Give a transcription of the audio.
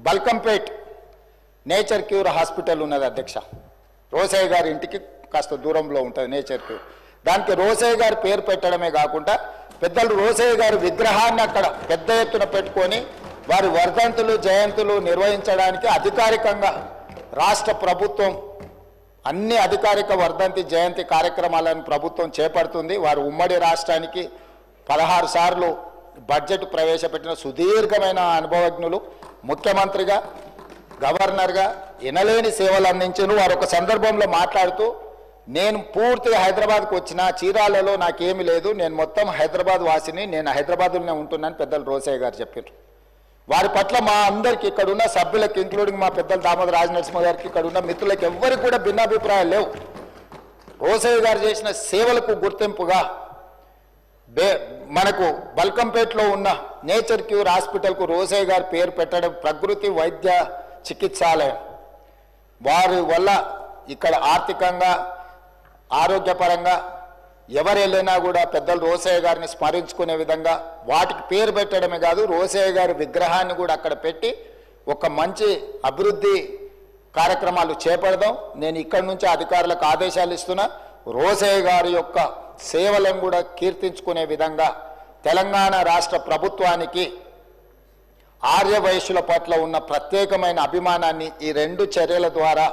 Balkampet nature cure hospital ఉన్నది అధ్యక్ష. రోసయ్య గారి ఇంటికి కాస్త దూరంలో ఉంటుంది నేచర్ క్యూర్. దానికి రోసయ్య గారి పేరు పెట్టడమే కాకుండా పెద్దలు రోసయ్య గారి విగ్రహాన్ని అక్కడ పెద్ద ఎత్తున పెట్టుకొని వారి వర్ధంతులు జయంతులు నిర్వహించడానికి అధికారికంగా రాష్ట్ర ప్రభుత్వం అన్ని అధికారిక వర్ధంతి జయంతి కార్యక్రమాలను ప్రభుత్వం చేపడుతుంది. వారు ఉమ్మడి రాష్ట్రానికి 16 సార్లు బడ్జెట్ ప్రవేశపెట్టిన సుదీర్ఘమైన అనుభవజ్ఞులు. ముఖ్యమంత్రిగా గవర్నర్గా ఎనలేని సేవలు అందించారు. వారు ఒక సందర్భంలో మాట్లాడుతూ, నేను పూర్తిగా హైదరాబాద్కు వచ్చిన చీరాలలో నాకేమీ లేదు, నేను మొత్తం హైదరాబాద్ వాసిని, నేను హైదరాబాద్లోనే ఉంటున్నాను పెద్దలు రోసయ్య గారు చెప్పారు. వారి పట్ల మా అందరికి ఇక్కడున్న సభ్యులకు ఇంక్లూడింగ్ మా పెద్దలు దామోదర రాజనరసింహ గారికి ఇక్కడున్న మిత్రులకు ఎవ్వరికి కూడా భిన్నాభిప్రాయాలు లేవు. రోసయ్య గారు చేసిన సేవలకు గుర్తింపుగా మనకు బల్కంపేట్లో ఉన్న నేచర్ క్యూర్ హాస్పిటల్కు రోసయ్య గారి పేరు పెట్టడం ప్రకృతి వైద్య చికిత్సాలయం. వారి వల్ల ఇక్కడ ఆర్థికంగా ఆరోగ్యపరంగా ఎవరు వెళ్ళినా కూడా పెద్దలు రోసయ్య గారిని స్మరించుకునే విధంగా వాటికి పేరు పెట్టడమే కాదు, రోసయ్య గారి విగ్రహాన్ని కూడా అక్కడ పెట్టి ఒక మంచి అభివృద్ధి కార్యక్రమాలు చేపడదాం. నేను ఇక్కడి నుంచి అధికారులకు ఆదేశాలు ఇస్తున్నా. రోసయ్య గారి యొక్క సేవలను కూడా కీర్తించుకునే విధంగా తెలంగాణ రాష్ట్ర ప్రభుత్వానికి ఆర్య వైశ్యుల పట్ల ఉన్న ప్రత్యేకమైన అభిమానాన్ని ఈ 2 చర్యల ద్వారా